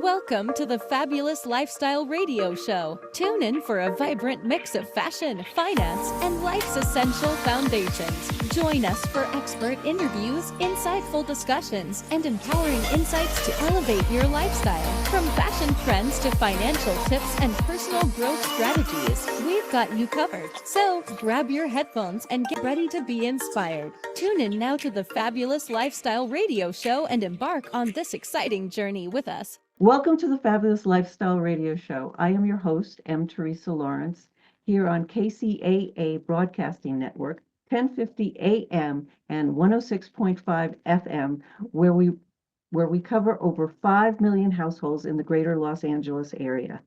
Welcome to the Fabulous Lifestyle Radio Show. Tune in for a vibrant mix of fashion, finance, and life's essential foundations. Join us for expert interviews, insightful discussions, and empowering insights to elevate your lifestyle. From fashion trends to financial tips and personal growth strategies, we've got you covered. So grab your headphones and get ready to be inspired. Tune in now to the Fabulous Lifestyle Radio Show and embark on this exciting journey with us. Welcome to the Fabulous Lifestyle Radio Show. I am your host, M. Teresa Lawrence, here on KCAA Broadcasting Network, 1050 AM and 106.5 FM, where we cover over 5 million households in the greater Los Angeles area.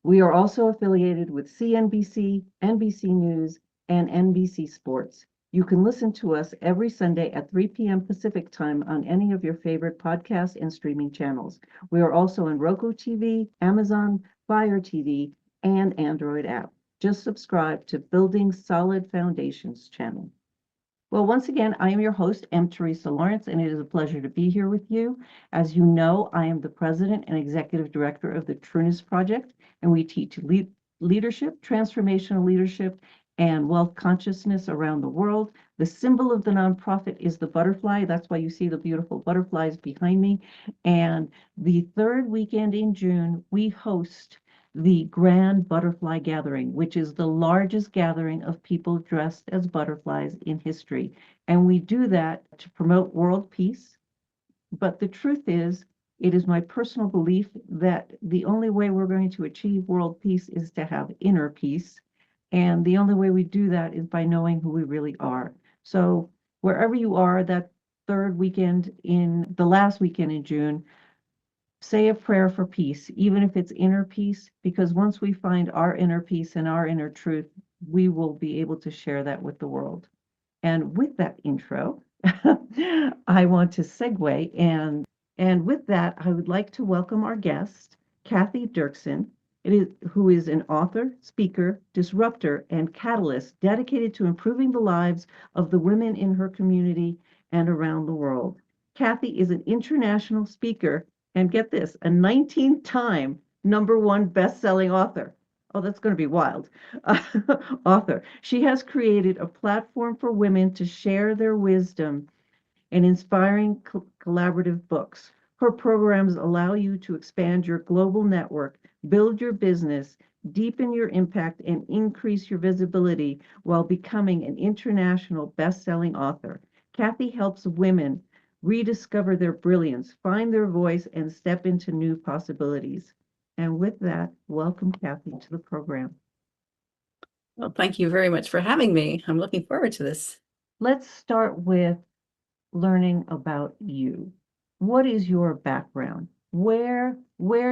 We are also affiliated with CNBC, NBC News, and NBC Sports. You can listen to us every Sunday at 3 p.m. Pacific time on any of your favorite podcast and streaming channels. We are also on Roku TV, Amazon Fire TV, and Android app. Just subscribe to Building Solid Foundations channel. Well, once again, I am your host, M. Teresa Lawrence, and it is a pleasure to be here with you. As you know, I am the president and executive director of the Trueness Project, and we teach leadership, transformational leadership, and wealth consciousness around the world. The symbol of the nonprofit is the butterfly. That's why you see the beautiful butterflies behind me. And the third weekend in June, we host the Grand Butterfly Gathering, which is the largest gathering of people dressed as butterflies in history. And we do that to promote world peace. But the truth is, it is my personal belief that the only way we're going to achieve world peace is to have inner peace. And the only way we do that is by knowing who we really are. So wherever you are, that third weekend the last weekend in June, say a prayer for peace, even if it's inner peace, because once we find our inner peace and our inner truth, we will be able to share that with the world. And with that intro, I want to segue. And with that, I would like to welcome our guest, Kathy Dirksen, who is an author, speaker, disruptor, and catalyst dedicated to improving the lives of the women in her community and around the world. Kathy is an international speaker, and get this, a 19-time #1 best-selling author. Oh, that's going to be wild. Author. She has created a platform for women to share their wisdom in inspiring collaborative books. Her programs allow you to expand your global network, build your business, deepen your impact, and increase your visibility while becoming an international best-selling author. Kathy helps women rediscover their brilliance, find their voice, and step into new possibilities. And with that, welcome, Kathy, to the program. Well, thank you very much for having me. I'm looking forward to this. Let's start with learning about you. What is your background? Where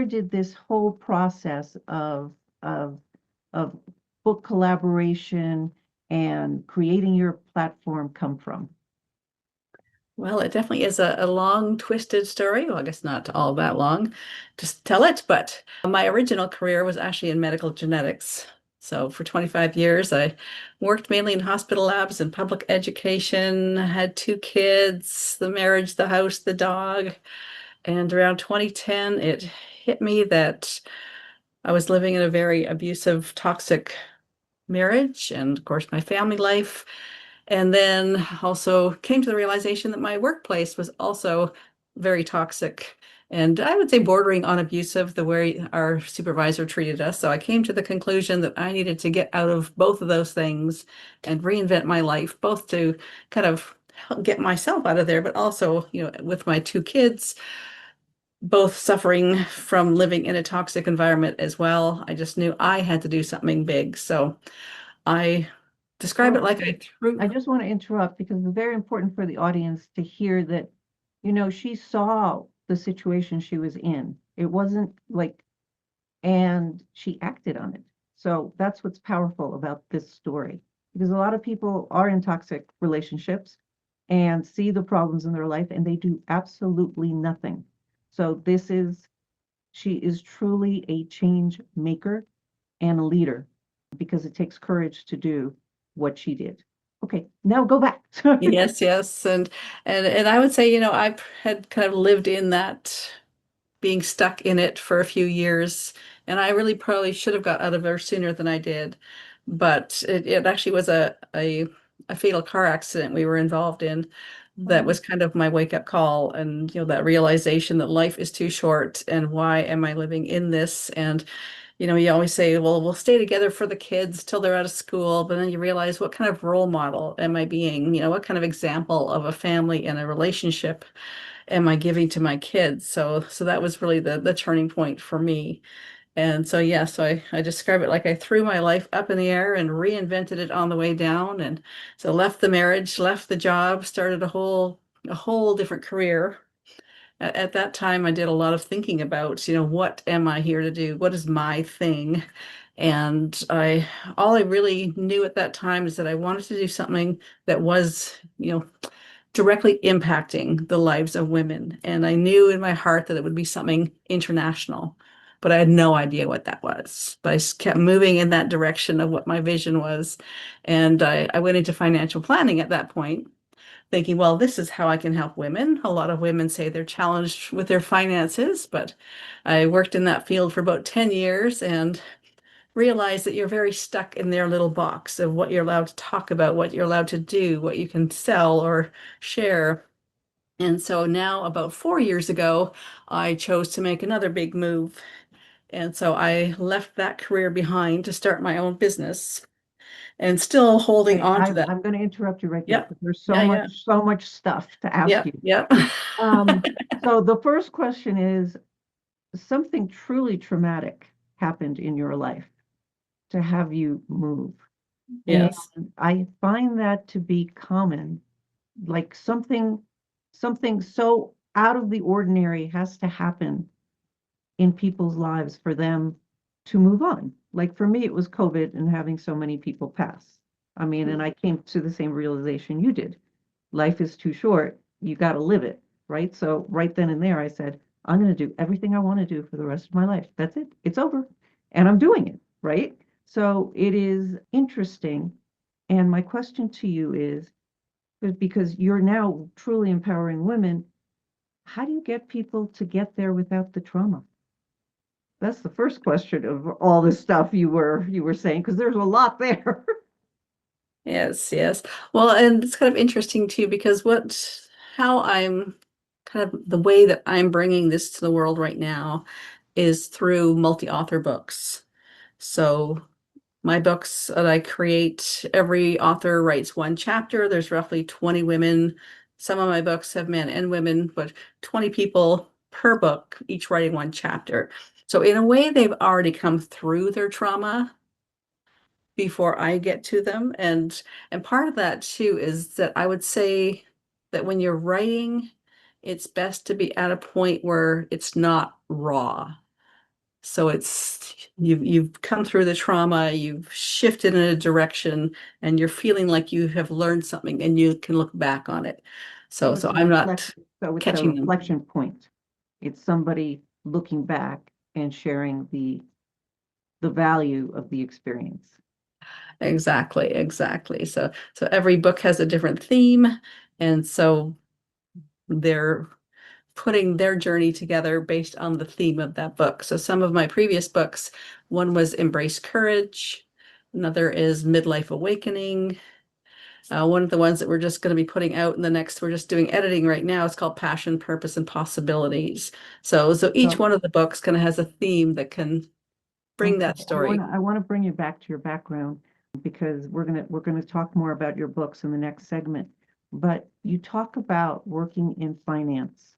did this whole process of book collaboration and creating your platform come from? Well, it definitely is a long, twisted story. Well, I guess not all that long to tell it, but my original career was actually in medical genetics. So for 25 years, I worked mainly in hospital labs and public education, had 2 kids, the marriage, the house, the dog. And around 2010, it hit me that I was living in a very abusive, toxic marriage and, of course, my family life. And then also came to the realization that my workplace was also very toxic and I would say bordering on abusive, the way our supervisor treated us. So I came to the conclusion that I needed to get out of both of those things and reinvent my life, both to kind of get myself out of there, but also, with my 2 kids, both suffering from living in a toxic environment as well. I just knew I had to do something big. So I describe it like I just want to interrupt because it's very important for the audience to hear that, she saw the situation she was in. It wasn't and she acted on it. So that's what's powerful about this story, because a lot of people are in toxic relationships and see the problems in their life and they do absolutely nothing. So she is truly a change maker and a leader, because it takes courage to do what she did. Okay, now go back. Yes. And I would say, I had kind of lived in that being stuck in it for a few years. And I really probably should have got out of there sooner than I did. But it actually was a fatal car accident we were involved in that was kind of my wake-up call, and that realization that life is too short and why am I living in this? And you always say, well, we'll stay together for the kids till they're out of school, but then you realize, what kind of role model am I being? What kind of example of a family and a relationship am I giving to my kids? So that was really the turning point for me. And so, yeah, so I describe it like I threw my life up in the air and reinvented it on the way down. And so left the marriage, left the job, started a whole different career. At that time, I did a lot of thinking about, what am I here to do? What is my thing? And all I really knew at that time is that I wanted to do something that was, directly impacting the lives of women. And I knew in my heart that it would be something international, but I had no idea what that was. But I just kept moving in that direction of what my vision was. And I went into financial planning at that point, thinking, well, this is how I can help women. A lot of women say they're challenged with their finances, but I worked in that field for about 10 years and realize that you're very stuck in their little box of what you're allowed to talk about, what you're allowed to do, what you can sell or share. And so now, about 4 years ago, I chose to make another big move. And so I left that career behind to start my own business, and still holding on to that. I'm going to interrupt you right there Yep. because there's Yeah. so much stuff to ask Yep. you. Yep. So the first question is, something truly traumatic happened in your life to have you move. Yes. And I find that to be common, like something so out of the ordinary has to happen in people's lives for them to move on. Like for me, it was COVID and having so many people pass. I mean, and I came to the same realization you did. Life is too short. You got to live it, right? So right then and there, I said, I'm going to do everything I want to do for the rest of my life. That's it. It's over. And I'm doing it, right? So it is interesting. And my question to you is, because you're now truly empowering women, how do you get people to get there without the trauma? That's the first question of all the stuff you were saying, because there's a lot there. Yes, yes. Well, and it's kind of interesting too, because how I'm kind of the way that I'm bringing this to the world right now is through multi-author books. So my books that I create, every author writes one chapter. There's roughly 20 women. Some of my books have men and women, but 20 people per book, each writing one chapter. So in a way, they've already come through their trauma before I get to them. And part of that too is that I would say that when you're writing, it's best to be at a point where it's not raw. So you've come through the trauma, you've shifted in a direction, and you're feeling like you have learned something and you can look back on it. So I'm not So it's a catching them. reflection point. It's somebody looking back and sharing the value of the experience. Exactly, exactly. So every book has a different theme, and so they're putting their journey together based on the theme of that book. So some of my previous books, one was Embrace Courage, another is Midlife Awakening. One of the ones that we're just going to be putting out in we're just doing editing right now. It's called Passion, Purpose, and Possibilities. So each one of the books kind of has a theme that can bring that story. I want to bring you back to your background, because we're gonna talk more about your books in the next segment. But you talk about working in finance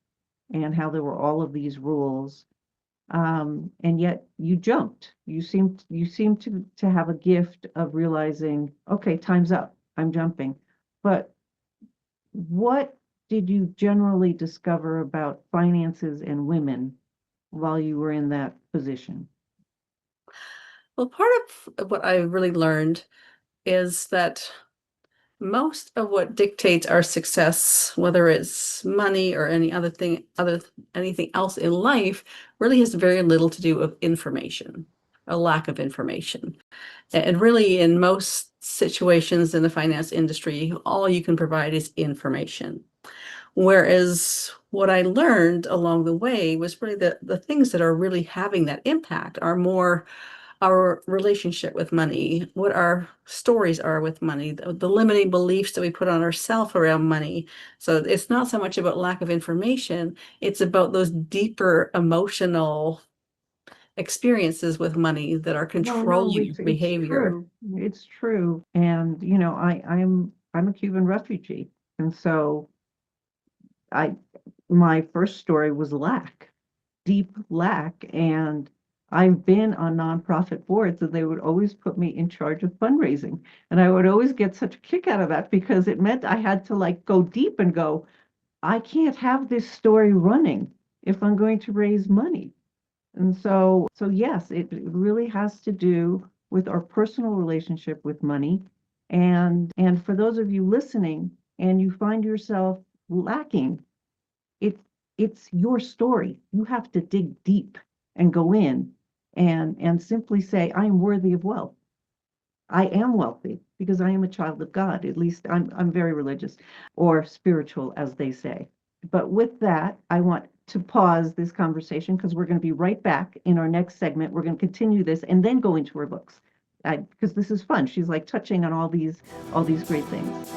and how there were all of these rules, and yet you jumped. You seem to have a gift of realizing, okay, time's up. I'm jumping. But what did you generally discover about finances and women while you were in that position? Well, part of what I really learned is that most of what dictates our success, whether it's money or anything else in life, really has very little to do with information, a lack of information. And really, in most situations in the finance industry, all you can provide is information. Whereas what I learned along the way was really the things that are really having that impact are more our relationship with money, what our stories are with money, the limiting beliefs that we put on ourselves around money. So it's not so much about lack of information, it's about those deeper emotional experiences with money that are Well, no, controlling it's behavior. true. It's true. And, you know, I'm a Cuban refugee. And so my first story was lack, deep lack. And I've been on nonprofit boards and they would always put me in charge of fundraising. And I would always get such a kick out of that because it meant I had to like go deep and go, I can't have this story running if I'm going to raise money. And so yes, it really has to do with our personal relationship with money. And for those of you listening and you find yourself lacking, it it's your story. You have to dig deep and go in and simply say, I am worthy of wealth. I am wealthy because I am a child of God. At least I'm very religious or spiritual, as they say. But with that, I want to pause this conversation because we're going to be right back in our next segment. We're going to continue this and then go into her books because this is fun. She's like touching on all these great things.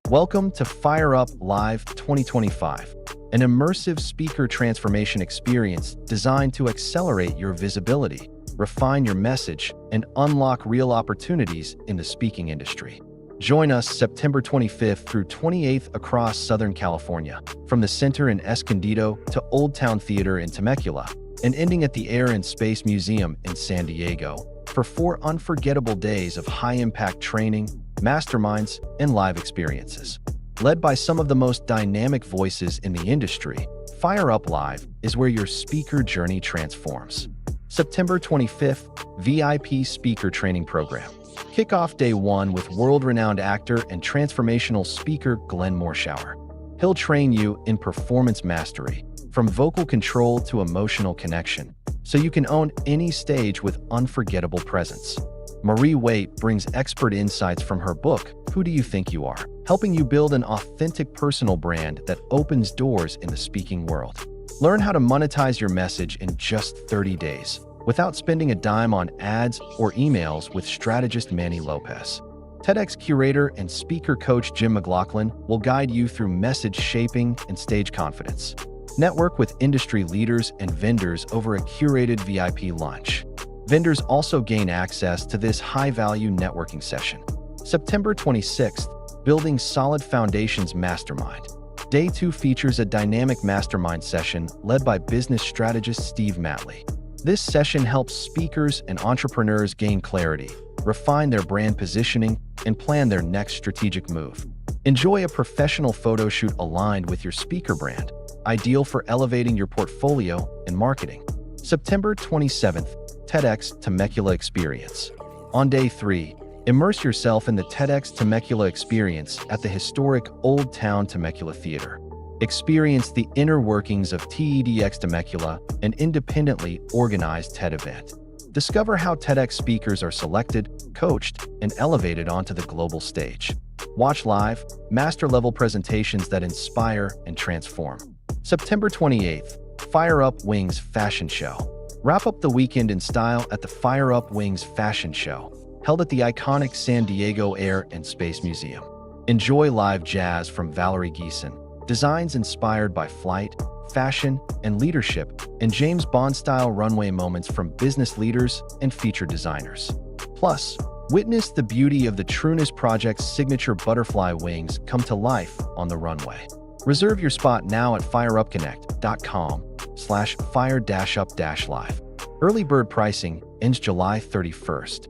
Welcome to Fire Up Live 2025, an immersive speaker transformation experience designed to accelerate your visibility, refine your message, and unlock real opportunities in the speaking industry. Join us September 25th through 28th across Southern California, from the center in Escondido to Old Town Theater in Temecula, and ending at the Air and Space Museum in San Diego, for 4 unforgettable days of high-impact training, masterminds, and live experiences. Led by some of the most dynamic voices in the industry, Fire Up Live is where your speaker journey transforms. September 25th, VIP Speaker Training Program. Kick off day 1 with world-renowned actor and transformational speaker Glenn Morshower. He'll train you in performance mastery, from vocal control to emotional connection, so you can own any stage with unforgettable presence. Marie Waite brings expert insights from her book, Who Do You Think You Are?, helping you build an authentic personal brand that opens doors in the speaking world. Learn how to monetize your message in just 30 days, without spending a dime on ads or emails with strategist Manny Lopez. TEDx curator and speaker coach Jim McLaughlin will guide you through message shaping and stage confidence. Network with industry leaders and vendors over a curated VIP lunch. Vendors also gain access to this high-value networking session. September 26th, Building Solid Foundations Mastermind. Day 2 features a dynamic mastermind session led by business strategist Steve Matley. This session helps speakers and entrepreneurs gain clarity, refine their brand positioning, and plan their next strategic move. Enjoy a professional photo shoot aligned with your speaker brand, ideal for elevating your portfolio and marketing. September 27th, TEDx Temecula Experience. On day 3, immerse yourself in the TEDx Temecula experience at the historic Old Town Temecula Theater. Experience the inner workings of TEDx Temecula, an independently organized TED event. Discover how TEDx speakers are selected, coached, and elevated onto the global stage. Watch live, master-level presentations that inspire and transform. September 28th, Fire Up Wings Fashion Show. Wrap up the weekend in style at the Fire Up Wings Fashion Show, held at the iconic San Diego Air and Space Museum. Enjoy live jazz from Valerie Geeson, designs inspired by flight, fashion, and leadership, and James Bond-style runway moments from business leaders and featured designers. Plus, witness the beauty of the Trueness Project's signature butterfly wings come to life on the runway. Reserve your spot now at fireupconnect.com/fire-up-live. Early bird pricing ends July 31st.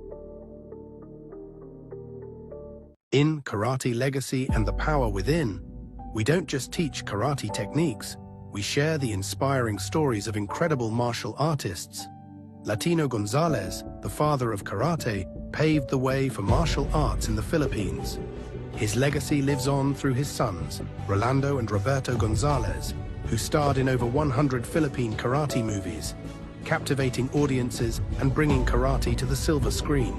In Karate Legacy and the Power Within, we don't just teach karate techniques, we share the inspiring stories of incredible martial artists. Latino Gonzalez, the father of karate, paved the way for martial arts in the Philippines. His legacy lives on through his sons, Rolando and Roberto Gonzalez, who starred in over 100 Philippine karate movies, captivating audiences and bringing karate to the silver screen.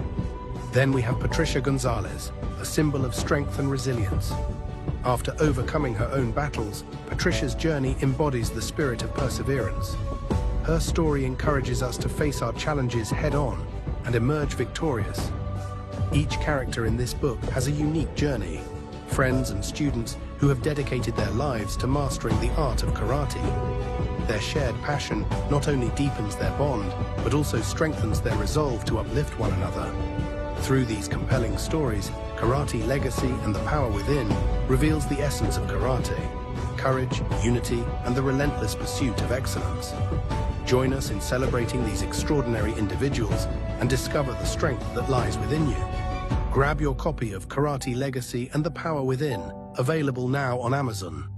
Then we have Patricia Gonzalez, a symbol of strength and resilience. After overcoming her own battles, Patricia's journey embodies the spirit of perseverance. Her story encourages us to face our challenges head-on and emerge victorious. Each character in this book has a unique journey, friends and students who have dedicated their lives to mastering the art of karate. Their shared passion not only deepens their bond, but also strengthens their resolve to uplift one another. Through these compelling stories, Karate Legacy and the Power Within reveals the essence of karate: courage, unity, and the relentless pursuit of excellence. Join us in celebrating these extraordinary individuals and discover the strength that lies within you. Grab your copy of Karate Legacy and the Power Within, available now on Amazon.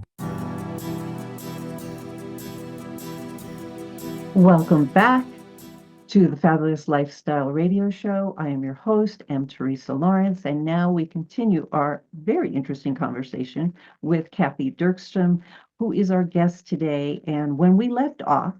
Welcome back to the Fabulous Lifestyle Radio Show. I am your host, M. Teresa Lawrence, and now we continue our very interesting conversation with Kathy Dirkstrom, who is our guest today. And when we left off,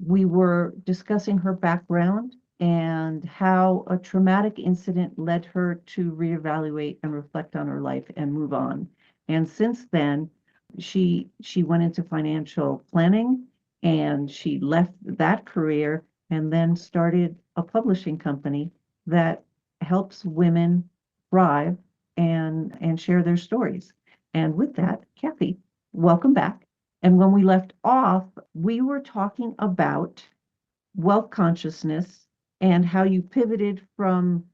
we were discussing her background and how a traumatic incident led her to reevaluate and reflect on her life and move on. And since then, she went into financial planning, and she left that career and then started a publishing company that helps women thrive and share their stories. And with that, Kathy, welcome back. And when we left off, we were talking about wealth consciousness and how you pivoted from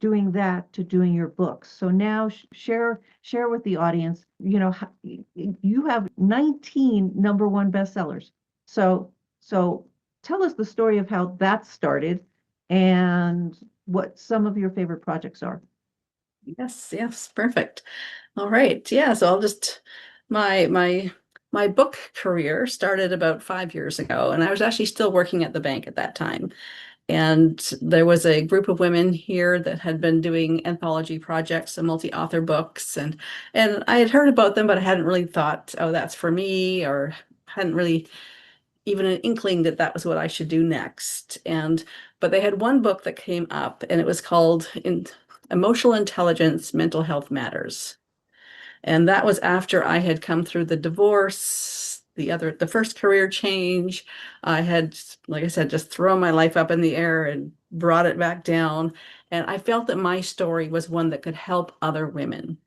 doing that to doing your books. So now share with the audience, you have 19 #1 bestsellers. So tell us the story of how that started and what some of your favorite projects are. Yes, perfect. All right. Yeah, so I'll just my book career started about 5 years ago, and I was actually still working at the bank at that time. And there was a group of women here that had been doing anthology projects and multi-author books, and I had heard about them, but I hadn't really thought, oh, that's for me, or hadn't really even an inkling that that was what I should do next. But they had one book that came up, and it was called Emotional Intelligence, Mental Health Matters. And that was after I had come through the divorce, the first career change. I had, like I said, just thrown my life up in the air and brought it back down. And I felt that my story was one that could help other women.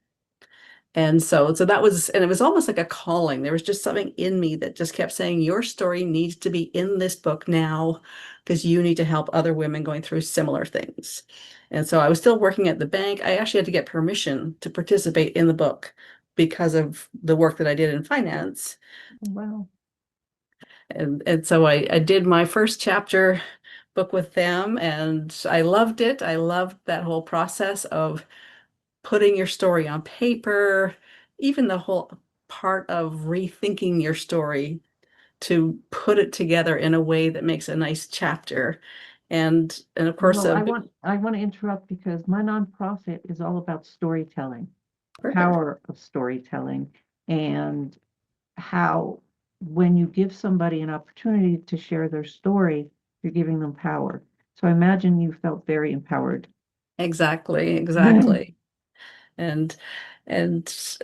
And so that was, and it was almost like a calling. There was just something in me that just kept saying, your story needs to be in this book now, because you need to help other women going through similar things. And so I was still working at the bank. I actually had to get permission to participate in the book because of the work that I did in finance. Wow. And so I did my first chapter book with them, and I loved it. I loved that whole process of putting your story on paper, even the whole part of rethinking your story to put it together in a way that makes a nice chapter. And of course, Well, I want to interrupt because my nonprofit is all about storytelling, perfect. Power of storytelling, and how when you give somebody an opportunity to share their story, you're giving them power. So I imagine you felt very empowered. Exactly. And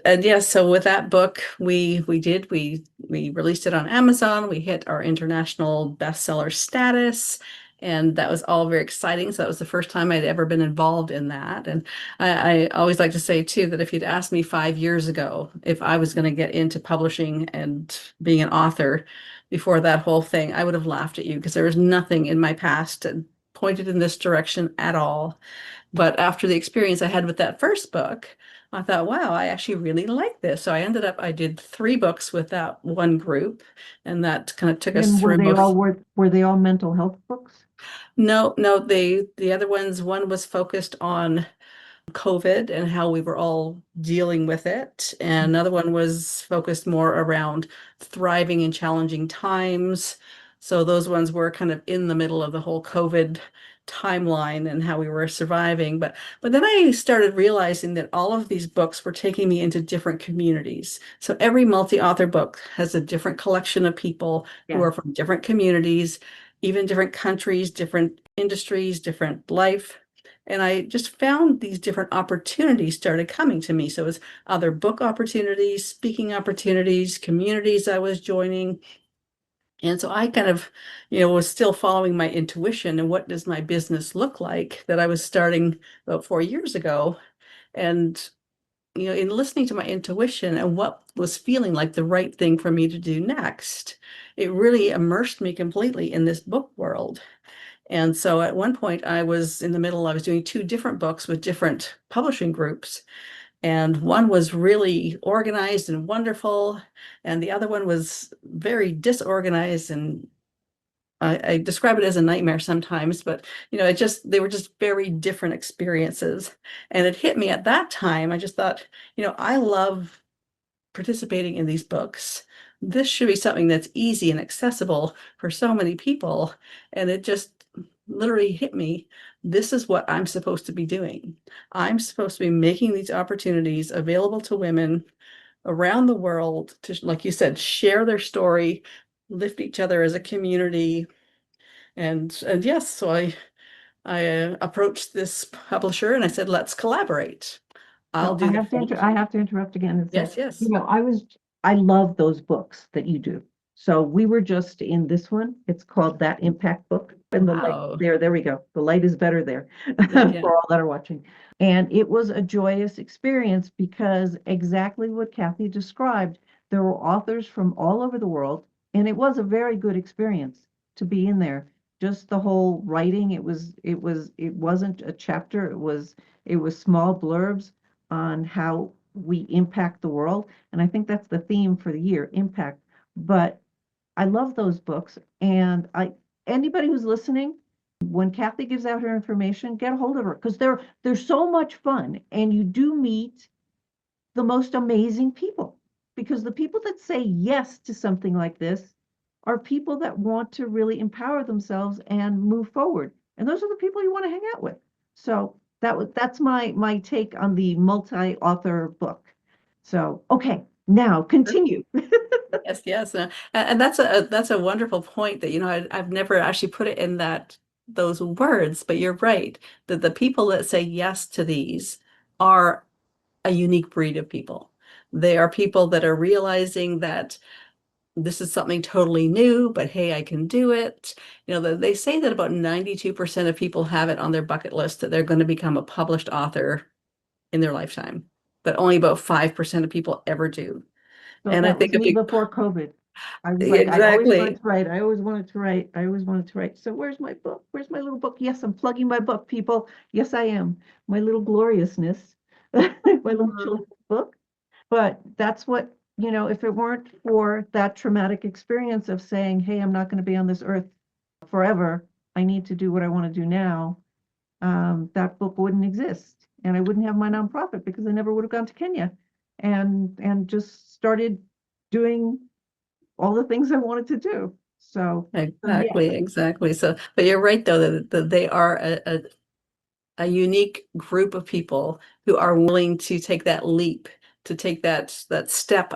yes, so with that book, we released it on Amazon. We hit our international bestseller status, and that was all very exciting. So that was the first time I'd ever been involved in that. And I always like to say too that if you'd asked me 5 years ago if I was going to get into publishing and being an author before that whole thing, I would have laughed at you, because there was nothing in my past that pointed in this direction at all. But after the experience I had with that first book, I thought, wow, I actually really like this. So I did 3 books with that one group, and that kind of took us And through were they all mental health books? No, the other ones, one was focused on COVID and how we were all dealing with it. And another one was focused more around thriving in challenging times. So those ones were kind of in the middle of the whole COVID timeline and how we were surviving. But then I started realizing that all of these books were taking me into different communities. So every multi-author book has a different collection of people who are from different communities, even different countries, different industries, different life And I just found these different opportunities started coming to me. So it was other book opportunities, speaking opportunities, communities I was joining. And so I kind of, was still following my intuition and what does my business look like that I was starting about 4 years ago. And, in listening to my intuition and what was feeling like the right thing for me to do next, it really immersed me completely in this book world. And so at one point I was doing 2 different books with different publishing groups. And one was really organized and wonderful, and the other one was very disorganized. And I describe it as a nightmare sometimes, but they were just very different experiences. And it hit me at that time. I just thought, I love participating in these books. This should be something that's easy and accessible for so many people. And it just literally hit me. This is what I'm supposed to be doing. I'm supposed to be making these opportunities available to women around the world to, like you said, share their story, lift each other as a community. And yes, so I approached this publisher and I said, let's collaborate. I'll do I the have to French. I have to interrupt again and say, Yes, yes. I love those books that you do. So we were just in this one. It's called That Impact Book. And the Wow. light there we go. The light is better there Yeah. for all that are watching. And it was a joyous experience because exactly what Kathy described, there were authors from all over the world, and it was a very good experience to be in there. Just the whole writing, it wasn't a chapter, it was small blurbs on how we impact the world. And I think that's the theme for the year, impact. But I love those books. And anybody who's listening, when Kathy gives out her information, get a hold of her because they're so much fun. And you do meet the most amazing people, because the people that say yes to something like this are people that want to really empower themselves and move forward. And those are the people you want to hang out with. So that's my take on the multi-author book. So, okay, now continue. Yes, yes. And that's a wonderful point that, I've never actually put it in those words, but you're right, that the people that say yes to these are a unique breed of people. They are people that are realizing that this is something totally new, but hey, I can do it. They say that about 92% of people have it on their bucket list that they're going to become a published author in their lifetime, but only about 5% of people ever do. So And I that was think a me big before COVID. I was like, I always exactly. wanted to write. I always wanted to write. I always wanted to write. So where's my book? Where's my little book? Yes, I'm plugging my book, people. Yes, I am. My little gloriousness, my little children's book. But that's what, if it weren't for that traumatic experience of saying, hey, I'm not going to be on this earth forever. I need to do what I want to do now. That book wouldn't exist. And I wouldn't have my nonprofit because I never would have gone to Kenya and just started doing all the things I wanted to do. So Exactly. So, but you're right though that they are a unique group of people who are willing to take that leap, to take that step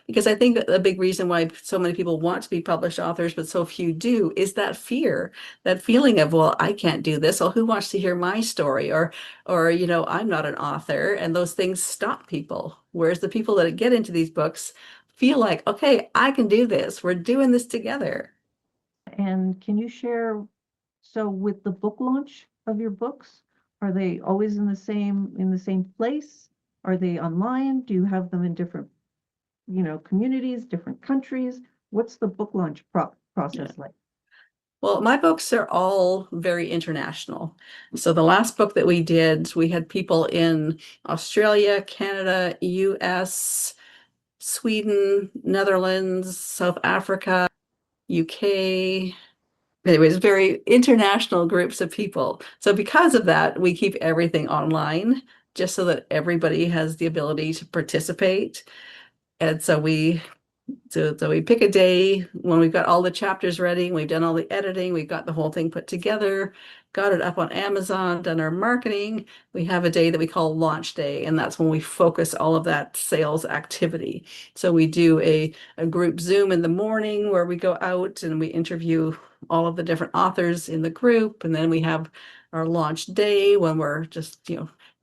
because I think a big reason why so many people want to be published authors, but so few do, is that fear, that feeling of, well, I can't do this. Or who wants to hear my story? Or, I'm not an author, and those things stop people. Whereas the people that get into these books feel like, okay, I can do this. We're doing this together. And can you share, so with the book launch of your books, are they always in the same place? Are they online? Do you have them in different, communities, different countries? What's the book launch process like? Well, my books are all very international. So the last book that we did, we had people in Australia, Canada, US, Sweden, Netherlands, South Africa, UK. Anyways, very international groups of people. So because of that, we keep everything online just so that everybody has the ability to participate. And so we So we pick a day when we've got all the chapters ready, we've done all the editing, we've got the whole thing put together, got it up on Amazon, done our marketing. We have a day that we call launch day, and that's when we focus all of that sales activity. So we do a group Zoom in the morning where we go out and we interview all of the different authors in the group. And then we have our launch day when we're just,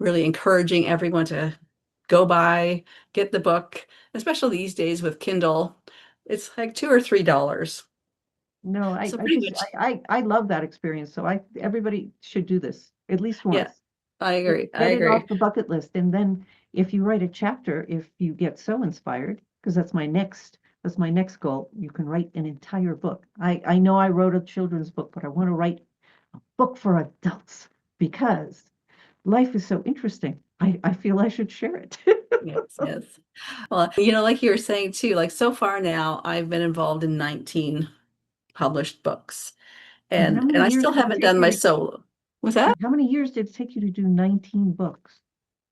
really encouraging everyone to go buy, get the book, especially these days with Kindle. It's like $2 or $3. No, So pretty much, I love that experience. So everybody should do this at least yeah, once. I agree. I Get it agree. off the bucket list. And then if you write a chapter, if you get so inspired, because that's my next goal, you can write an entire book. I know I wrote a children's book, but I want to write a book for adults because life is so interesting. I feel I should share it. Yes, yes. Well, like you were saying too, like so far now, I've been involved in 19 published books, And how and many I years still did it haven't take done you my to, solo. Was that? how many years did it take you to do 19 books?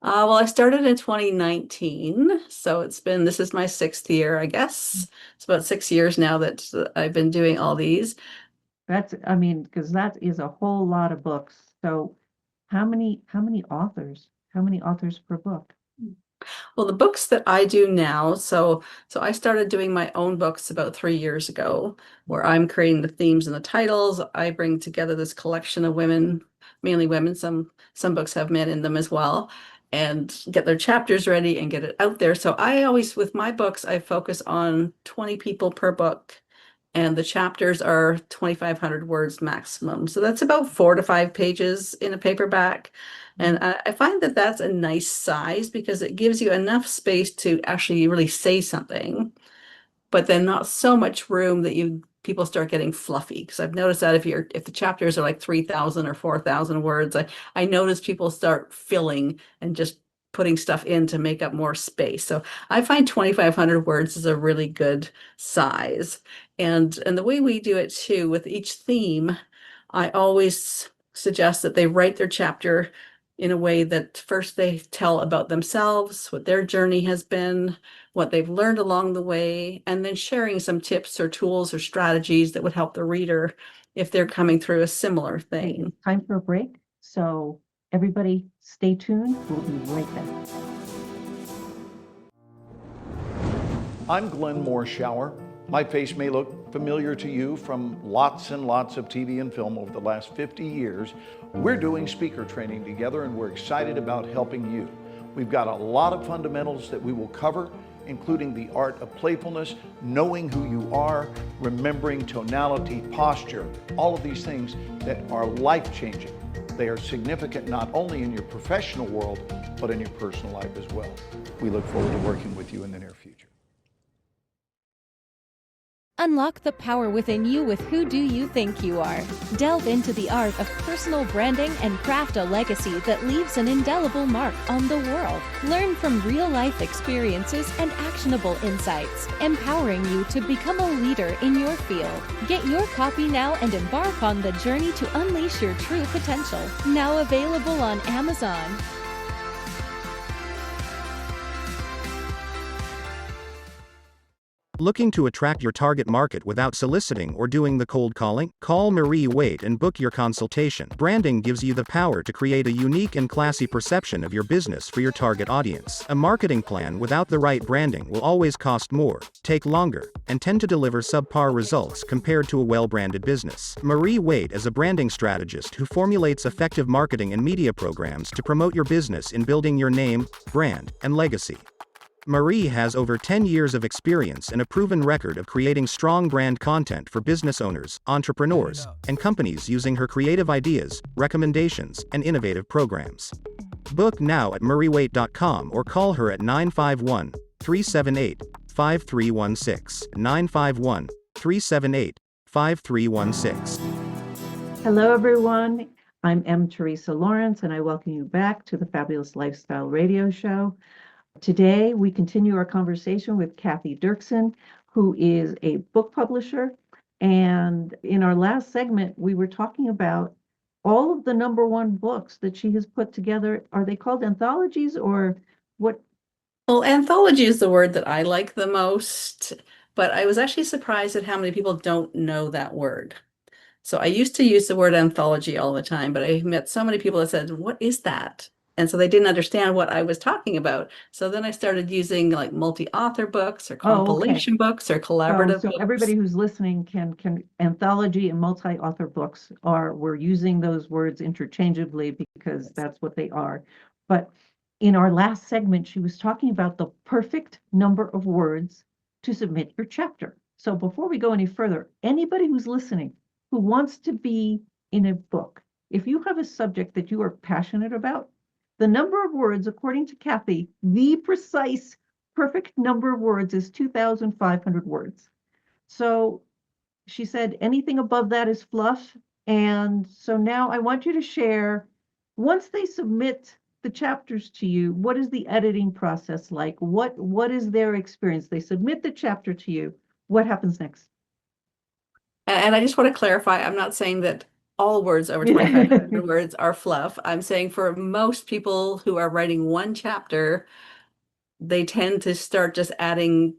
Well, I started in 2019, so this is my 6th year, I guess. It's about 6 years now that I've been doing all these. Because that is a whole lot of books. So how many authors per book? Well, the books that I do now, so I started doing my own books about 3 years ago, where I'm creating the themes and the titles. I bring together this collection of women, mainly women. Some books have men in them as well, and get their chapters ready and get it out there. So I always, with my books, I focus on 20 people per book, and the chapters are 2,500 words maximum. So that's about 4 to 5 pages in a paperback. And I find that that's a nice size because it gives you enough space to actually really say something, but then not so much room that people start getting fluffy. Because I've noticed that if the chapters are like 3,000 or 4,000 words, I notice people start filling and just putting stuff in to make up more space. So I find 2,500 words is a really good size. And the way we do it too, with each theme, I always suggest that they write their chapter in a way that first they tell about themselves, what their journey has been, what they've learned along the way, and then sharing some tips or tools or strategies that would help the reader if they're coming through a similar Okay, thing. it's time for a break. So everybody stay tuned. We'll be right back. I'm Glenn Morshower. My face may look familiar to you from lots and lots of TV and film over the last 50 years. We're doing speaker training together and we're excited about helping you. We've got a lot of fundamentals that we will cover, including the art of playfulness, knowing who you are, remembering tonality, posture, all of these things that are life-changing. They are significant not only in your professional world, but in your personal life as well. We look forward to working with you in the near future. Unlock the power within you with Who Do You Think You Are? Delve into the art of personal branding and craft a legacy that leaves an indelible mark on the world. Learn from real-life experiences and actionable insights, empowering you to become a leader in your field. Get your copy now and embark on the journey to unleash your true potential. Now available on Amazon. Looking to attract your target market without soliciting or doing the cold calling? Call Marie Waite and book your consultation. Branding gives you the power to create a unique and classy perception of your business for your target audience. A marketing plan without the right branding will always cost more, take longer, and tend to deliver subpar results compared to a well-branded business. Marie Waite is a branding strategist who formulates effective marketing and media programs to promote your business in building your name, brand, and legacy. Marie has over 10 years of experience and a proven record of creating strong brand content for business owners, entrepreneurs, and companies using her creative ideas, recommendations, and innovative programs. Book now at mariewaite.com or call her at 951-378-5316, 951-378-5316. Hello, everyone. I'm M. Teresa Lawrence, and I welcome you back to the Fabulous Lifestyle Radio Show. Today, we continue our conversation with Kathy Dirksen, who is a book publisher. And in our last segment, we were talking about all of the #1 books that she has put together. Are they called anthologies or what? Well, anthology is the word that I like the most. but I was actually surprised at how many people don't know that word. So I used to use the word anthology all the time, but I met so many people that said, "What is that?" And so they didn't understand what I was talking about. So then I started using like multi-author books or Oh, okay. compilation books or So, collaborative so books. everybody who's listening can anthology and multi-author books we're using those words interchangeably because that's what they are. But in our last segment, she was talking about the perfect number of words to submit your chapter. So before we go any further, anybody who's listening who wants to be in a book, if you have a subject that you are passionate about, the number of words, according to Kathy, the precise perfect number of words is 2,500 words. So she said anything above that is fluff. And so now I want you to share, once they submit the chapters to you, what is the editing process like? What is their experience? They submit the chapter to you. What happens next? And I just want to clarify, I'm not saying that all words over 2,500 words are fluff. I'm saying for most people who are writing one chapter, they tend to start just adding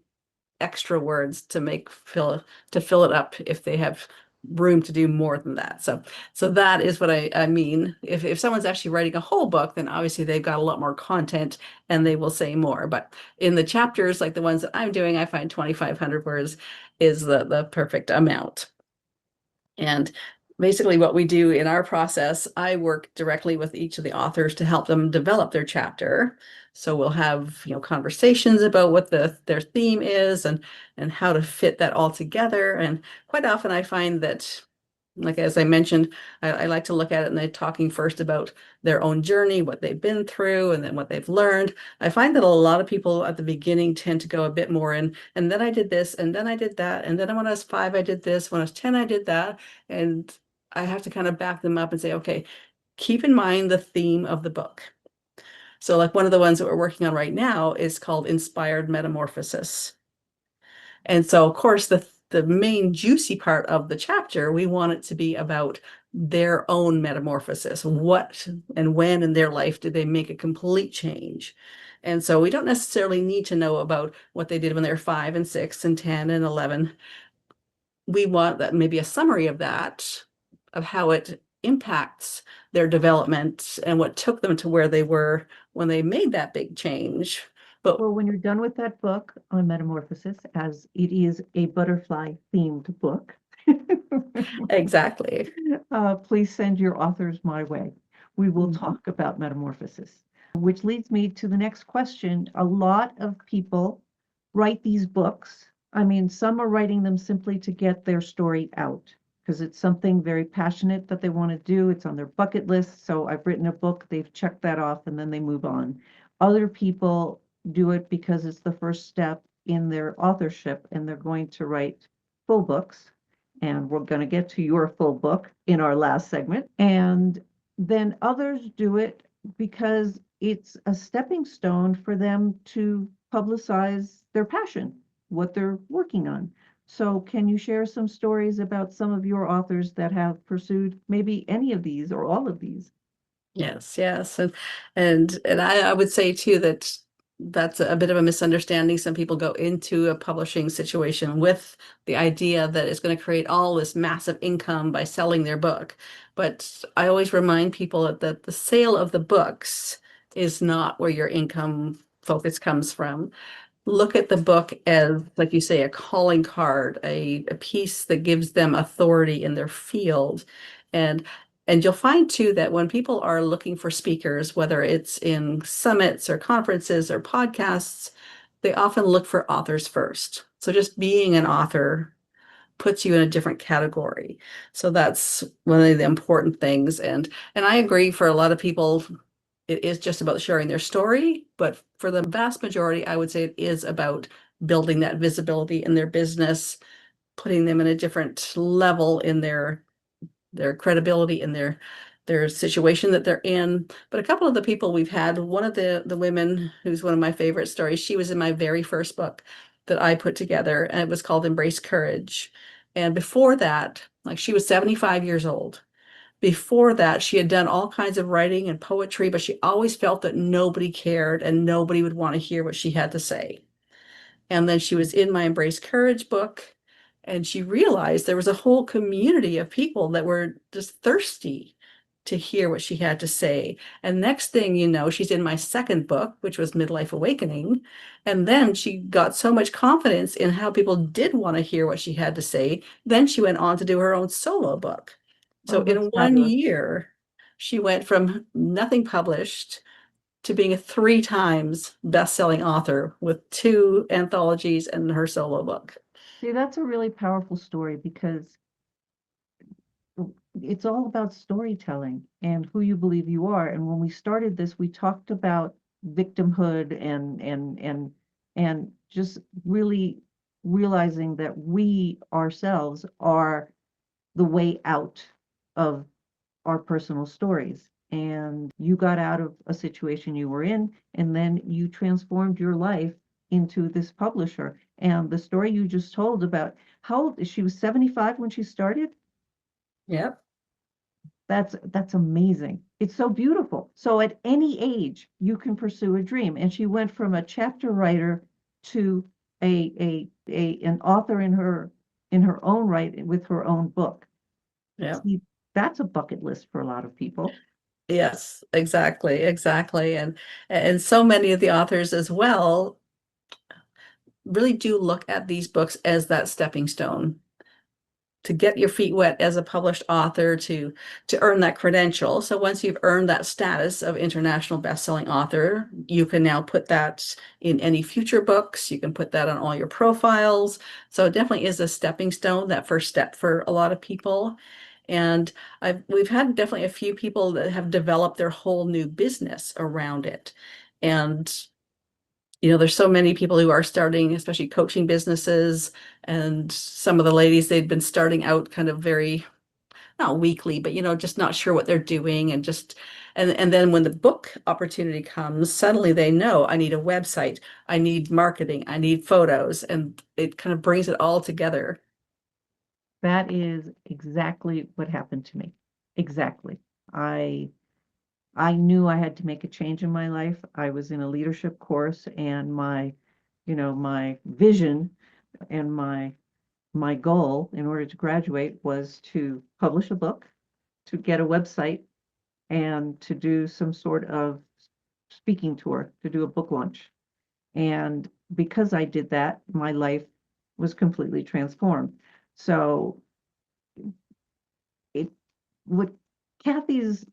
extra words to fill it up if they have room to do more than that. So that is what I mean. If someone's actually writing a whole book, then obviously they've got a lot more content and they will say more. But in the chapters, like the ones that I'm doing, I find 2,500 words is the perfect amount. And basically what we do in our process, I work directly with each of the authors to help them develop their chapter. So we'll have, conversations about what their theme is and how to fit that all together. And quite often I find that, like as I mentioned, I like to look at it and they're talking first about their own journey, what they've been through, and then what they've learned. I find that a lot of people at the beginning tend to go a bit more in, and then I did this, and then I did that, and then when I was 5, I did this, when I was 10, I did that. And I have to kind of back them up and say, okay, keep in mind the theme of the book. So like one of the ones that we're working on right now is called Inspired Metamorphosis. And so, of course, the main juicy part of the chapter, we want it to be about their own metamorphosis. What and when in their life did they make a complete change? And so we don't necessarily need to know about what they did when they were 5 and 6 and 10 and 11. We want that maybe a summary of that, of how it impacts their development and what took them to where they were when they made that big change. But Well, when you're done with that book on metamorphosis, as it is a butterfly themed book, exactly. Please send your authors my way. We will Mhm. talk about metamorphosis, which leads me to the next question. A lot of people write these books. I mean, some are writing them simply to get their story out because it's something very passionate that they want to do. It's on their bucket list. So I've written a book, they've checked that off, and then they move on. Other people do it because it's the first step in their authorship and they're going to write full books. And we're going to get to your full book in our last segment. And then others do it because it's a stepping stone for them to publicize their passion, what they're working on. So can you share some stories about some of your authors that have pursued maybe any of these or all of these? Yes, yes. And I would say too that that's a bit of a misunderstanding. Some people go into a publishing situation with the idea that it's going to create all this massive income by selling their book. But I always remind people that the sale of the books is not where your income focus comes from. Look at the book as, like you say, a calling card, a piece that gives them authority in their field. And and you'll find too that when people are looking for speakers, whether it's in summits or conferences or podcasts, they often look for authors first. So just being an author puts you in a different category. So that's one of the important things. And I agree, for a lot of people, it is just about sharing their story, but for the vast majority, I would say it is about building that visibility in their business, putting them in a different level in their credibility in their situation that they're in. But a couple of the people we've had, one of the women who's one of my favorite stories, she was in my very first book that I put together, and it was called Embrace Courage. And before that, like, she was 75 years old. Before that, she had done all kinds of writing and poetry, but she always felt that nobody cared and nobody would want to hear what she had to say. And then she was in my Embrace Courage book, and she realized there was a whole community of people that were just thirsty to hear what she had to say. And next thing you know, she's in my second book, which was Midlife Awakening. And then she got so much confidence in how people did want to hear what she had to say. Then she went on to do her own solo book. So Oh, that's in one fabulous. year, she went from nothing published to being a 3 times best-selling author with 2 anthologies and her solo book. See, that's a really powerful story because it's all about storytelling and who you believe you are. And when we started this, we talked about victimhood and just really realizing that we ourselves are the way out of our personal stories. And you got out of a situation you were in, and then you transformed your life into this publisher. And the story you just told about how old she was 75 when she started. Yep. That's amazing. It's so beautiful. So at any age, you can pursue a dream. And she went from a chapter writer to an author in her own right with her own book. Yeah. See, that's a bucket list for a lot of people. Yes, exactly. And so many of the authors as well really do look at these books as that stepping stone to get your feet wet as a published author, to earn that credential. So once you've earned that status of international best-selling author, you can now put that in any future books. You can put that on all your profiles. So it definitely is a stepping stone, that first step for a lot of people. And we've had definitely a few people that have developed their whole new business around it. And there's so many people who are starting, especially coaching businesses, and some of the ladies, they'd been starting out kind of very, not weekly, but just not sure what they're doing, and then when the book opportunity comes, suddenly they know, I need a website, I need marketing, I need photos, and it kind of brings it all together. That is exactly what happened to me. Exactly. I knew I had to make a change in my life. I was in a leadership course, and my vision and my goal in order to graduate was to publish a book, to get a website, and to do some sort of speaking tour, to do a book launch. And because I did that, my life was completely transformed. So it what Kathy's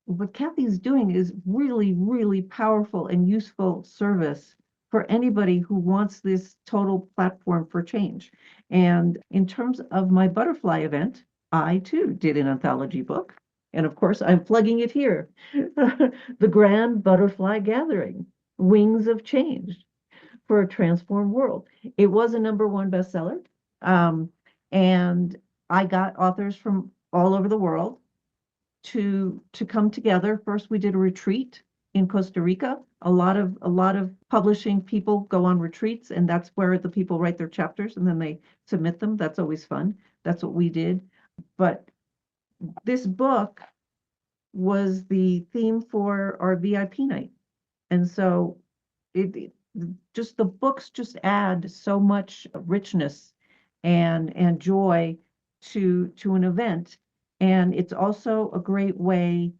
what Kathy's doing is really, really powerful and useful service for anybody who wants this total platform for change. And in terms of my butterfly event, I too did an anthology book. And of course, I'm plugging it here. The Grand Butterfly Gathering, Wings of Change for a Transformed World. It was a #1 bestseller. And I got authors from all over the world to come together. First, we did a retreat in Costa Rica. A lot of publishing people go on retreats, and that's where the people write their chapters and then they submit them. That's always fun. That's what we did. But this book was the theme for our VIP night. And so it just, the books just add so much richness and joy to an event. And it's also a great way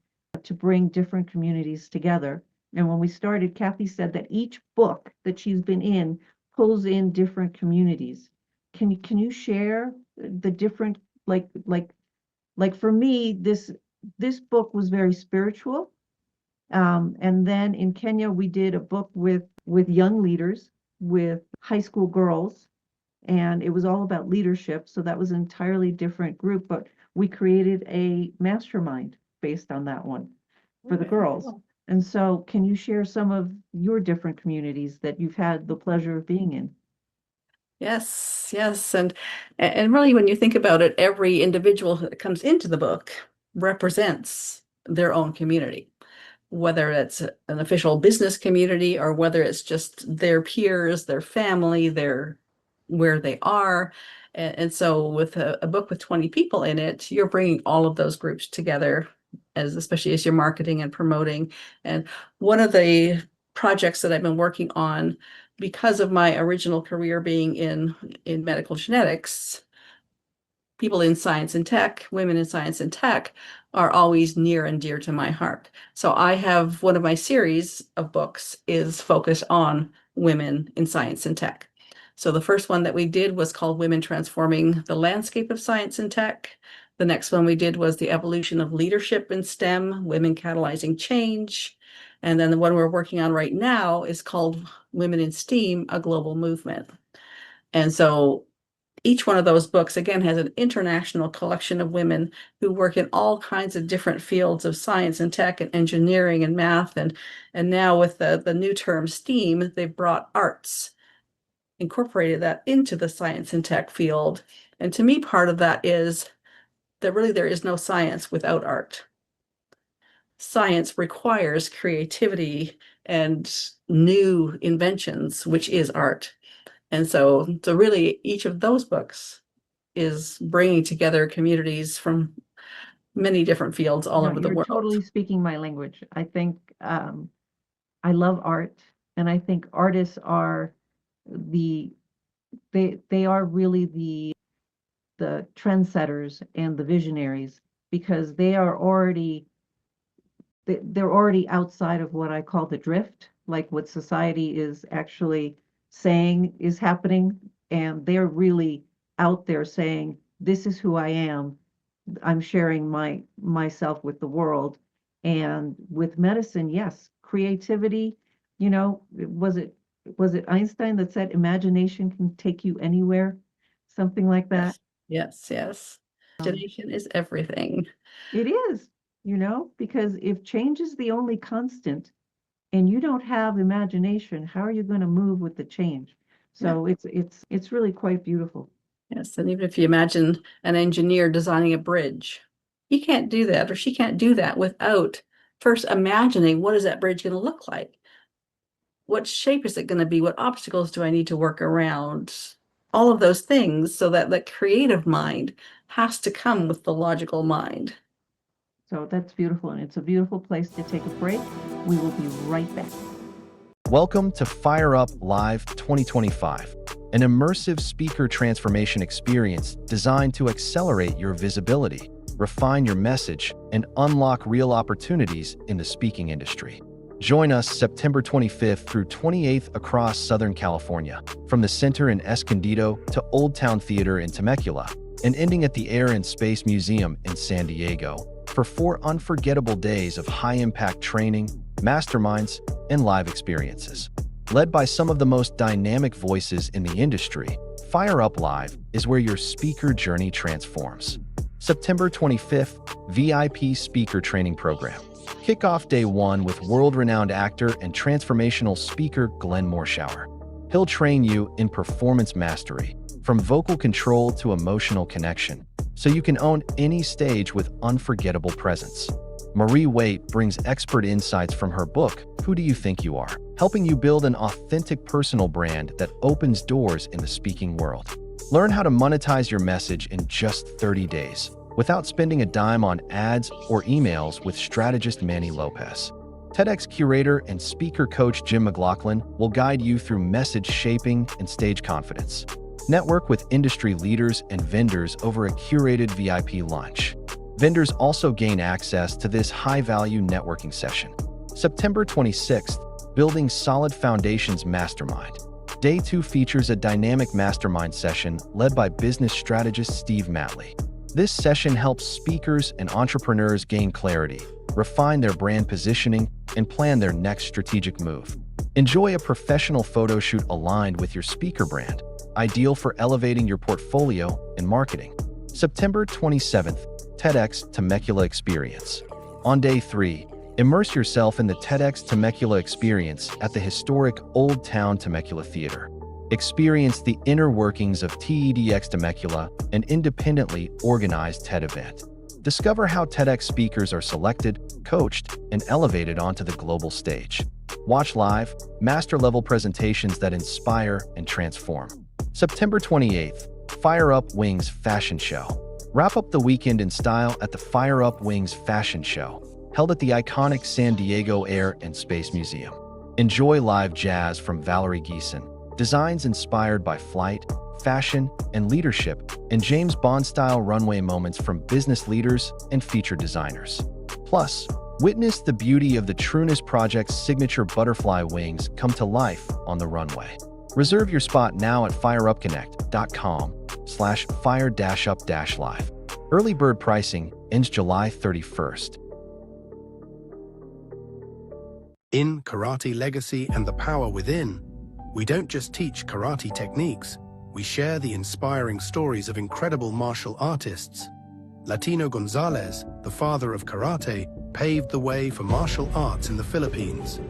to bring different communities together. And when we started, Kathy said that each book that she's been in pulls in different communities. Can you share the different, like for me, this book was very spiritual. And then in Kenya, we did a book with young leaders, with high school girls, and it was all about leadership. So that was an entirely different group, but we created a mastermind based on that one for the girls. And so can you share some of your different communities that you've had the pleasure of being in? Yes. And really, when you think about it, every individual that comes into the book represents their own community, whether it's an official business community or whether it's just their peers, their family, where they are. And so with a book with 20 people in it, you're bringing all of those groups together, especially as you're marketing and promoting. And one of the projects that I've been working on because of my original career being in medical genetics, people in science and tech, women in science and tech are always near and dear to my heart. So I have one of my series of books is focused on women in science and tech. So the first one that we did was called Women Transforming the Landscape of Science and Tech. The next one we did was The Evolution of Leadership in STEM, Women Catalyzing Change. And then the one we're working on right now is called Women in STEAM, A Global Movement. And so each one of those books, again, has an international collection of women who work in all kinds of different fields of science and tech and engineering and math. And now with the new term STEAM, they've brought arts, incorporated that into the science and tech field. And to me, part of that is that really there is no science without art. Science requires creativity and new inventions, which is art. And so really each of those books is bringing together communities from many different fields all over the You're world. totally speaking my language. I think I love art, and I think artists are they are really the trendsetters and the visionaries, because they're already outside of what I call the drift, like what society is actually saying is happening, and they're really out there saying, this is who I am. I'm sharing myself with the world. And with medicine, yes, creativity, was it Einstein that said imagination can take you anywhere? Something like that. Yes. Imagination is everything. It is, because if change is the only constant and you don't have imagination, how are you going to move with the change? So it's really quite beautiful. Yes, and even if you imagine an engineer designing a bridge, he can't do that, or she can't do that without first imagining, what is that bridge going to look like? What shape is it going to be? What obstacles do I need to work around? All of those things, so that the creative mind has to come with the logical mind. So that's beautiful, and it's a beautiful place to take a break. We will be right back. Welcome to Fire Up Live 2025, an immersive speaker transformation experience designed to accelerate your visibility, refine your message, and unlock real opportunities in the speaking industry. Join us September 25th through 28th across Southern California, from the Center in Escondido to Old Town Theater in Temecula, and ending at the Air and Space Museum in San Diego, for 4 unforgettable days of high-impact training, masterminds, and live experiences. Led by some of the most dynamic voices in the industry, Fire Up Live is where your speaker journey transforms. September 25th, VIP Speaker Training Program. Kick off day 1 with world-renowned actor and transformational speaker Glenn Morshower. He'll train you in performance mastery, from vocal control to emotional connection, so you can own any stage with unforgettable presence. Marie Waite brings expert insights from her book, Who Do You Think You Are?, helping you build an authentic personal brand that opens doors in the speaking world. Learn how to monetize your message in just 30 days, without spending a dime on ads or emails, with strategist Manny Lopez. TEDx curator and speaker coach Jim McLaughlin will guide you through message shaping and stage confidence. Network with industry leaders and vendors over a curated VIP lunch. Vendors also gain access to this high-value networking session. September 26th, Building Solid Foundations Mastermind. Day 2 features a dynamic mastermind session led by business strategist Steve Matley. This session helps speakers and entrepreneurs gain clarity, refine their brand positioning, and plan their next strategic move. Enjoy a professional photo shoot aligned with your speaker brand, ideal for elevating your portfolio and marketing. September 27th, TEDx Temecula Experience. On day 3, immerse yourself in the TEDx Temecula experience at the historic Old Town Temecula Theater. Experience the inner workings of TEDx Temecula, an independently organized TED event. Discover how TEDx speakers are selected, coached, and elevated onto the global stage. Watch live, master-level presentations that inspire and transform. September 28th, Fire Up Wings Fashion Show. Wrap up the weekend in style at the Fire Up Wings Fashion Show, held at the iconic San Diego Air and Space Museum. Enjoy live jazz from Valerie Geeson, designs inspired by flight, fashion, and leadership, and James Bond-style runway moments from business leaders and featured designers. Plus, witness the beauty of the Trueness Project's signature butterfly wings come to life on the runway. Reserve your spot now at fireupconnect.com/fire-up-live. Early bird pricing ends July 31st. In Karate Legacy and the Power Within, we don't just teach karate techniques, we share the inspiring stories of incredible martial artists. Latino Gonzalez, the father of karate, paved the way for martial arts in the Philippines.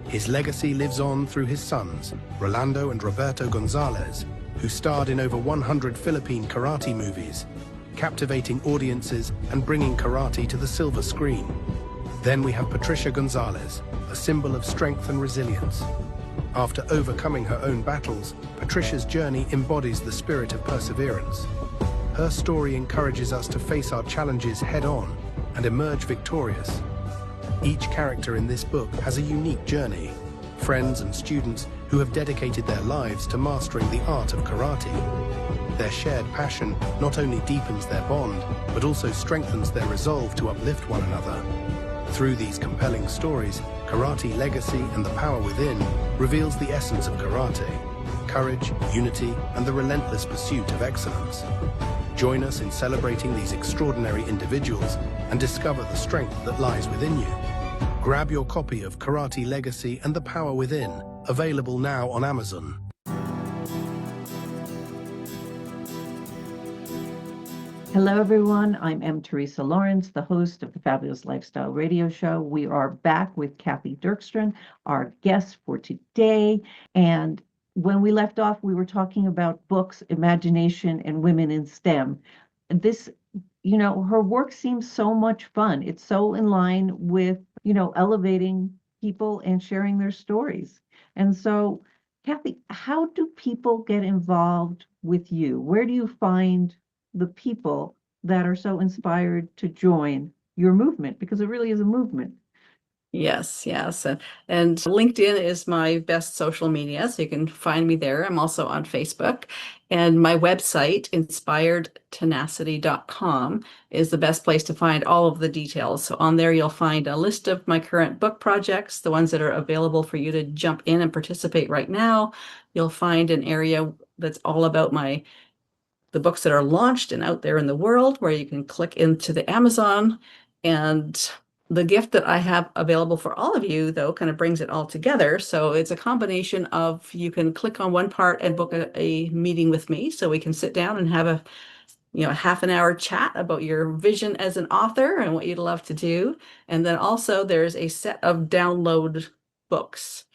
His legacy lives on through his sons, Rolando and Roberto Gonzalez, who starred in over 100 Philippine karate movies, captivating audiences and bringing karate to the silver screen. Then we have Patricia Gonzalez, a symbol of strength and resilience. After overcoming her own battles, Patricia's journey embodies the spirit of perseverance. Her story encourages us to face our challenges head-on and emerge victorious. Each character in this book has a unique journey, friends and students who have dedicated their lives to mastering the art of karate. Their shared passion not only deepens their bond, but also strengthens their resolve to uplift one another. Through these compelling stories, Karate Legacy and the Power Within reveals the essence of karate: courage, unity, and the relentless pursuit of excellence. Join us in celebrating these extraordinary individuals and discover the strength that lies within you. Grab your copy of Karate Legacy and the Power Within, available now on Amazon. Hello, everyone. I'm M. Teresa Lawrence, the host of the Fabulous Lifestyle Radio Show. We are back with Kathy Dirkstrand, our guest for today. And when we left off, we were talking about books, imagination, and women in STEM. This, her work seems so much fun. It's so in line with, elevating people and sharing their stories. And so, Kathy, how do people get involved with you? Where do you find the people that are so inspired to join your movement? Because it really is a movement. Yes. And LinkedIn is my best social media, so you can find me there. I'm also on Facebook. And my website, inspiredtenacity.com, is the best place to find all of the details. So on there, you'll find a list of my current book projects, the ones that are available for you to jump in and participate right now. You'll find an area that's all about the books that are launched and out there in the world, where you can click into the Amazon. And the gift that I have available for all of you, though, kind of brings it all together. So it's a combination of, you can click on one part and book a meeting with me, so we can sit down and have a half an hour chat about your vision as an author and what you'd love to do. And then also there's a set of download books.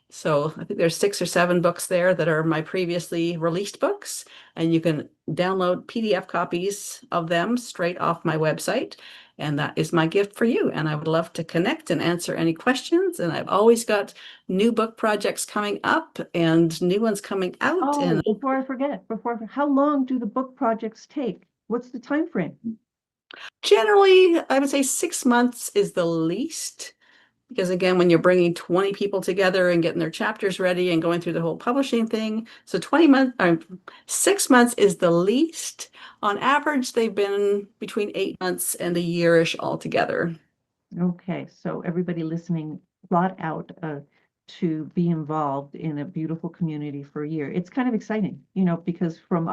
So I think there's 6 or 7 books there that are my previously released books, and you can download PDF copies of them straight off my website. And that is my gift for you. And I would love to connect and answer any questions. And I've always got new book projects coming up and new ones coming out. Oh, before I forget, how long do the book projects take? What's the time frame? Generally, I would say 6 months is the least. Because again, when you're bringing 20 people together and getting their chapters ready and going through the whole publishing thing, so 6 months is the least. On average, they've been between 8 months and a year-ish altogether. Okay, so everybody listening, plot out to be involved in a beautiful community for a year. It's kind of exciting, because from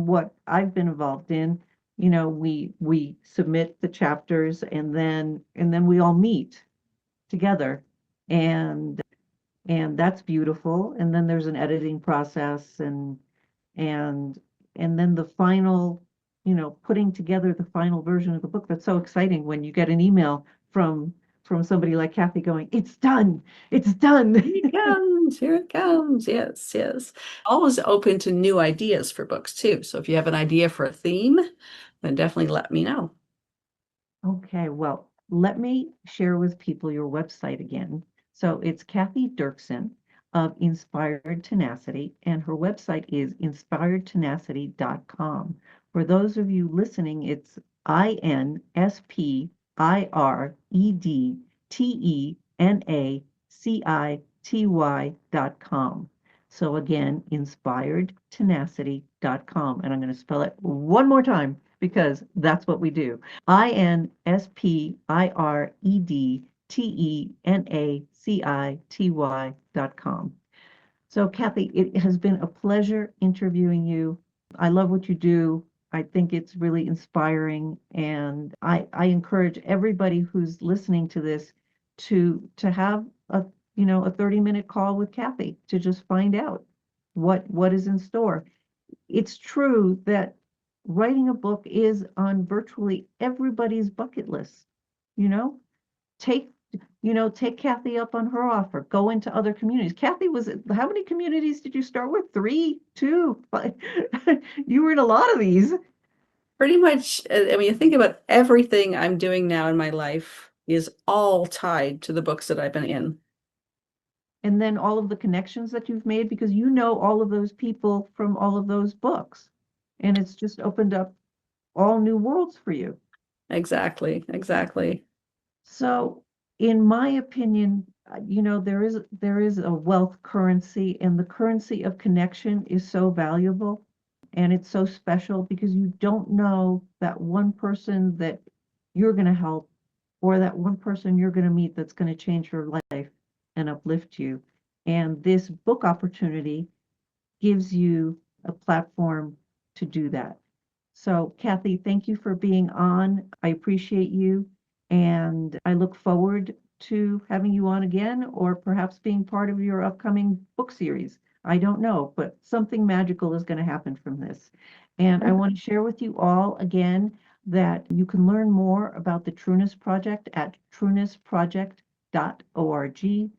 what I've been involved in, we submit the chapters and then we all meet together, and that's beautiful. And then there's an editing process and then the final, putting together the final version of the book. That's so exciting when you get an email from somebody like Kathy going, it's done. Here it comes. Yes. Always open to new ideas for books too. So if you have an idea for a theme, then definitely let me know. Okay, well, let me share with people your website again. So it's Kathy Dirksen of Inspired Tenacity, and her website is inspiredtenacity.com. For those of you listening, it's INSPIREDTENACITY.com. inspiredtenacity.com. So again, inspiredtenacity.com. And I'm going to spell it one more time because that's what we do. inspiredtenacity.com. So Kathy, it has been a pleasure interviewing you. I love what you do. I think it's really inspiring, and I encourage everybody who's listening to this to have a 30-minute call with Kathy to just find out what is in store. It's true that writing a book is on virtually everybody's bucket list. Take Kathy up on her offer. Go into other communities. Kathy, how many communities did you start with? 3, 2, 5? You were in a lot of these. Pretty much, I mean, you think about everything I'm doing now in my life is all tied to the books that I've been in. And then all of the connections that you've made, because you know all of those people from all of those books. And it's just opened up all new worlds for you. Exactly. So in my opinion, there is a wealth currency, and the currency of connection is so valuable, and it's so special because you don't know that one person that you're going to help, or that one person you're going to meet that's going to change your life and uplift you. And this book opportunity gives you a platform to do that. So Kathy, thank you for being on. I appreciate you. And I look forward to having you on again, or perhaps being part of your upcoming book series. I don't know, but something magical is going to happen from this. And I want to share with you all again that you can learn more about the Trueness Project at truenessproject.org.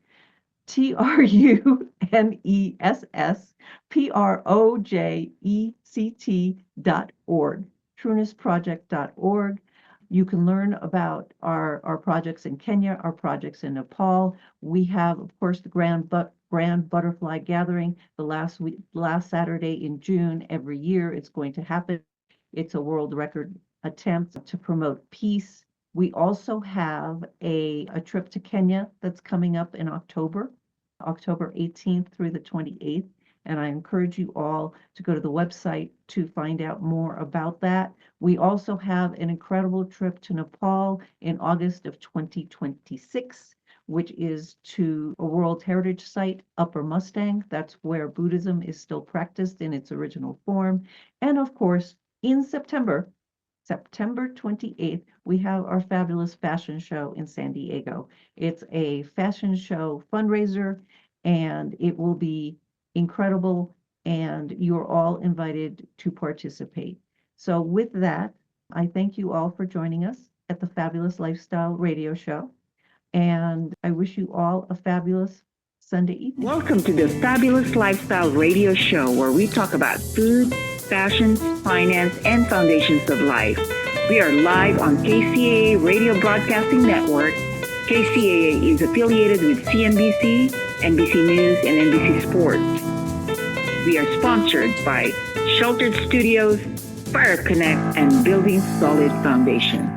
TruenessProject.org. Truenessproject.org. You can learn about our projects in Kenya, our projects in Nepal. We have, of course, the Grand Butterfly Gathering the last Saturday in June every year. It's going to happen. It's a world record attempt to promote peace. We also have a trip to Kenya that's coming up in October 18th through the 28th. And I encourage you all to go to the website to find out more about that. We also have an incredible trip to Nepal in August of 2026, which is to a World Heritage Site, Upper Mustang. That's where Buddhism is still practiced in its original form. And of course, in September 28th, we have our fabulous fashion show in San Diego. It's a fashion show fundraiser, and it will be incredible, and you're all invited to participate. So with that, I thank you all for joining us at the Fabulous Lifestyle Radio Show, and I wish you all a fabulous Sunday evening. Welcome to the Fabulous Lifestyle Radio Show, where we talk about food, fashion, finance, and foundations of life. We are live on KCAA Radio Broadcasting Network. KCAA is affiliated with CNBC, NBC News, and NBC Sports. We are sponsored by Sheltered Studios, Fire Connect, and Building Solid Foundation.